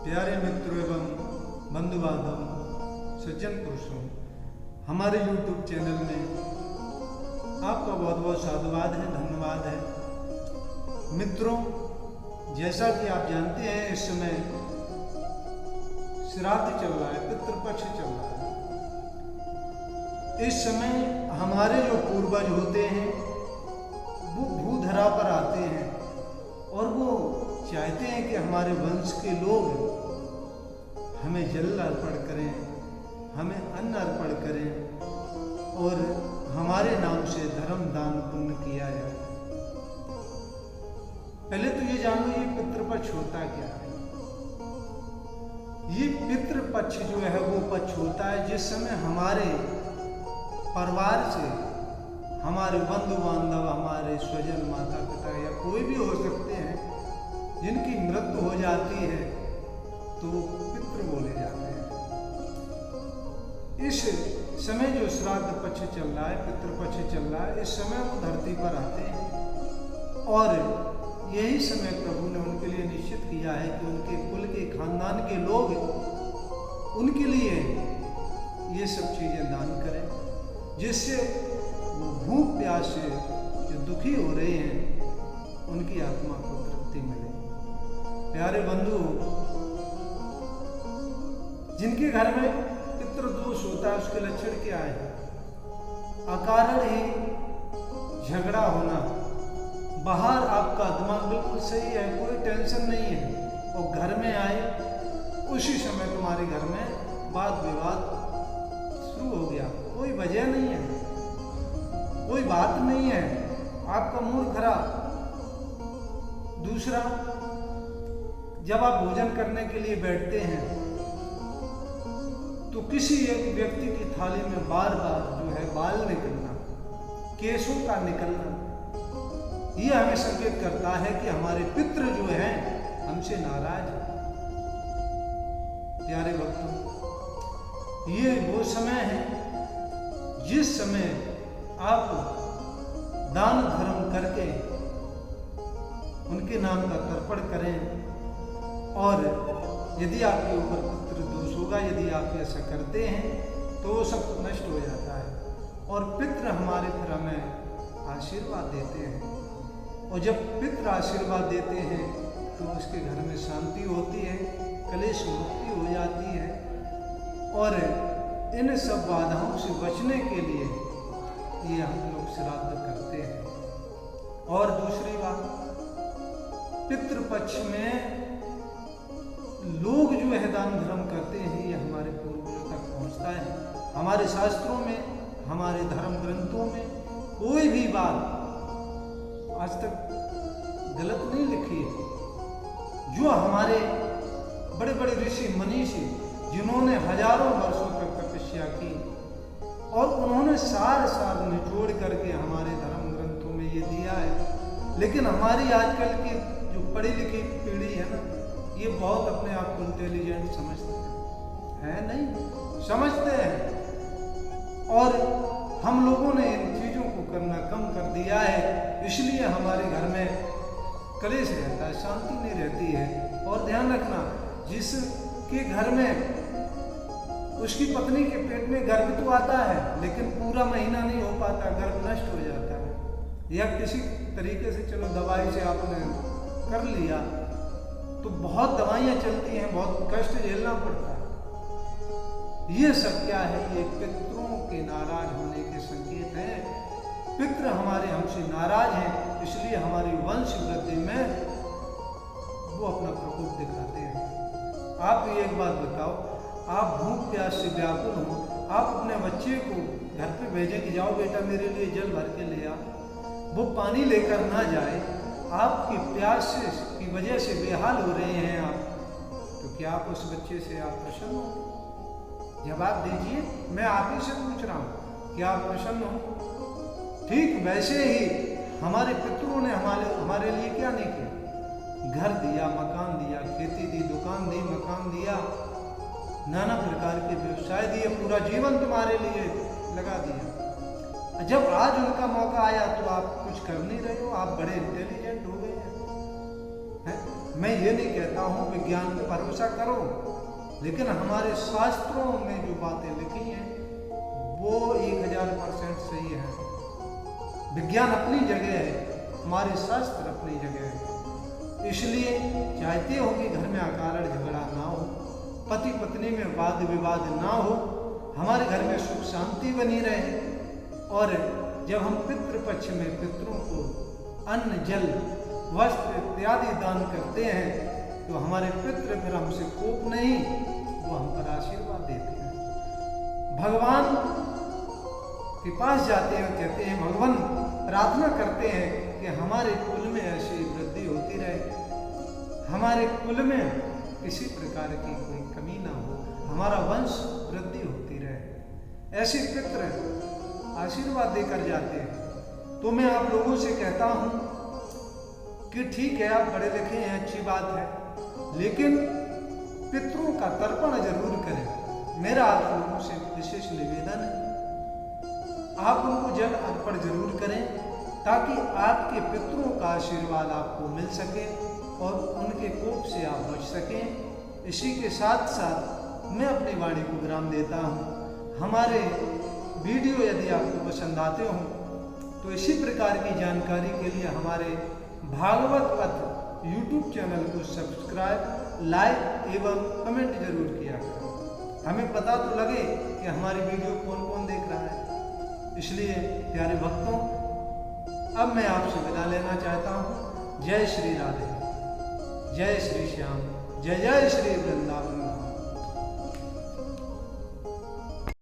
प्यारे मित्रों एवं बंधु बांधव सज्जन पुरुषों, हमारे YouTube चैनल में आपका बहुत बहुत साधुवाद है, धन्यवाद है। मित्रों, जैसा कि आप जानते हैं, इस समय श्राद्ध चल रहा है, पितृपक्ष चल रहा है। इस समय हमारे जो पूर्वज होते हैं वो भूधरा पर आते हैं और वो चाहते हैं कि हमारे वंश के लोग हमें जल अर्पण करें, हमें अन्न अर्पण करें और हमारे नाम से धर्म दान पुण्य किया जाए। पहले तो ये जानो, ये पितृपक्ष होता क्या है। ये पितृपक्ष जो है वो पक्ष होता है जिस समय हमारे परिवार से, हमारे बंधु बांधव, हमारे स्वजन, माता पिता या कोई भी हो सकते हैं, जिनकी मृत्यु हो जाती है तो पितृ बोले जाते हैं। इस समय जो श्राद्ध पक्ष चल रहा है, पितृपक्ष चल रहा है, इस समय वो धरती पर आते हैं और यही समय प्रभु ने उनके लिए निश्चित किया है कि उनके कुल के, खानदान के लोग उनके लिए ये सब चीजें दान करें, जिससे वो भूख प्यास से जो दुखी हो रहे हैं उनकी आत्मा को तृप्ति मिले। प्यारे बंधु, जिनके घर में पितृदोष होता है उसके लक्षण क्या है? अकारण ही झगड़ा होना, बाहर आपका दिमाग बिल्कुल सही है, कोई टेंशन नहीं है, और घर में आए उसी समय तुम्हारे घर में वाद विवाद शुरू हो गया। कोई वजह नहीं है, कोई बात नहीं है, आपका मूड खराब। दूसरा, जब आप भोजन करने के लिए बैठते हैं तो किसी एक व्यक्ति की थाली में बार बार जो है बाल निकलना, केशों का निकलना, ये हमें संकेत करता है कि हमारे पितृ जो हैं हमसे नाराज हैं। प्यारे भक्तों, ये वो समय है जिस समय आप दान धर्म करके उनके नाम का तर्पण करें, और यदि आपके ऊपर पितृ दोष होगा, यदि आप ऐसा करते हैं तो वो सब नष्ट हो जाता है और पितृ हमारे फिर हमें आशीर्वाद देते हैं। और जब पितृ आशीर्वाद देते हैं तो उसके घर में शांति होती है, कलेश मुक्ति हो जाती है, और इन सब बाधाओं से बचने के लिए ये हम लोग श्राद्ध करते हैं। और दूसरी बात, पितृपक्ष में लोग जो है दान धर्म करते हैं, ये हमारे पूर्वजों तक पहुंचता है। हमारे शास्त्रों में, हमारे धर्म ग्रंथों में कोई भी बात आज तक गलत नहीं लिखी है। जो हमारे बड़े बड़े ऋषि मनीषी, जिन्होंने हजारों वर्षों तक तपस्या की और उन्होंने सार सार निचोड़ करके हमारे धर्म ग्रंथों में ये दिया है। लेकिन हमारी आजकल की जो पढ़ी लिखी पीढ़ी है ना, ये बहुत अपने आप को इंटेलिजेंट समझते हैं, नहीं समझते हैं, और हम लोगों ने इन चीज़ों को करना कम कर दिया है। इसलिए हमारे घर में कलेश रहता है, शांति नहीं रहती है। और ध्यान रखना, जिसके घर में उसकी पत्नी के पेट में गर्भ तो आता है लेकिन पूरा महीना नहीं हो पाता, गर्भ नष्ट हो जाता है, या किसी तरीके से चलो दवाई से आपने कर लिया तो बहुत दवाइयाँ चलती हैं, बहुत कष्ट झेलना पड़ता है। ये सब क्या है? ये पितरों के नाराज होने के संकेत हैं। पितृ हमारे हमसे नाराज हैं, इसलिए हमारी वंश वृद्धि में वो अपना प्रकोप दिखाते हैं। आप ये एक बात बताओ, आप भूख प्यास से व्याकुल हो, आप अपने बच्चे को घर पे भेजें कि जाओ बेटा मेरे लिए जल भर के ले आ, वो पानी लेकर ना जाए, आपकी प्यास की वजह से बेहाल हो रहे हैं आप, तो क्या आप उस बच्चे से आप प्रसन्न हो? जवाब दीजिए, मैं आप ही से पूछ रहा हूँ, क्या आप प्रसन्न हो? ठीक वैसे ही हमारे पितरों ने हमारे लिए क्या नहीं किया? घर दिया, मकान दिया, खेती दी, दुकान दी, मकान दिया, नाना प्रकार के व्यवसाय दिए, पूरा जीवन तुम्हारे लिए लगा दिया। जब आज उनका मौका आया तो आप कुछ कर नहीं रहे हो, आप बड़े इंटेलिजेंट हो गए हैं। मैं ये नहीं कहता हूँ विज्ञान पे भरोसा करो, लेकिन हमारे शास्त्रों में जो बातें लिखी हैं वो 1000% सही है। विज्ञान अपनी जगह है, हमारे शास्त्र अपनी जगह है। इसलिए चाहते हो कि घर में अकारण झगड़ा ना हो, पति पत्नी में वाद विवाद ना हो, हमारे घर में सुख शांति बनी रहे। और जब हम पितृपक्ष में पितरों को अन्न जल वस्त्र इत्यादि दान करते हैं तो हमारे पितृ फिर हमसे कोप नहीं, वो हम पर आशीर्वाद देते हैं। भगवान के पास जाते हैं, कहते हैं भगवान प्रार्थना करते हैं कि हमारे कुल में ऐसी वृद्धि होती रहे, हमारे कुल में किसी प्रकार की कोई कमी ना हो, हमारा वंश वृद्धि होती रहे। ऐसे पितृ आशीर्वाद देकर जाते हैं। तो मैं आप लोगों से कहता हूं कि ठीक है, आप पढ़े लिखे हैं, अच्छी बात है, लेकिन पितरों का तर्पण जरूर करें। मेरा आप लोगों से विशेष निवेदन है, आप उनको जल अर्पण जरूर करें ताकि आपके पितरों का आशीर्वाद आपको मिल सके और उनके कोप से आप बच सकें। इसी के साथ साथ मैं अपनी वाणी को विराम देता हूँ। हमारे वीडियो यदि आपको पसंद आते हों तो इसी प्रकार की जानकारी के लिए हमारे भागवत पथ यूट्यूब चैनल को सब्सक्राइब, लाइक एवं कमेंट जरूर किया करें। हमें पता तो लगे कि हमारी वीडियो कौन कौन देख रहा है। इसलिए प्यारे भक्तों, अब मैं आपसे विदा लेना चाहता हूँ। जय श्री राधे, जय श्री श्याम, जय जय श्री वृंदावन।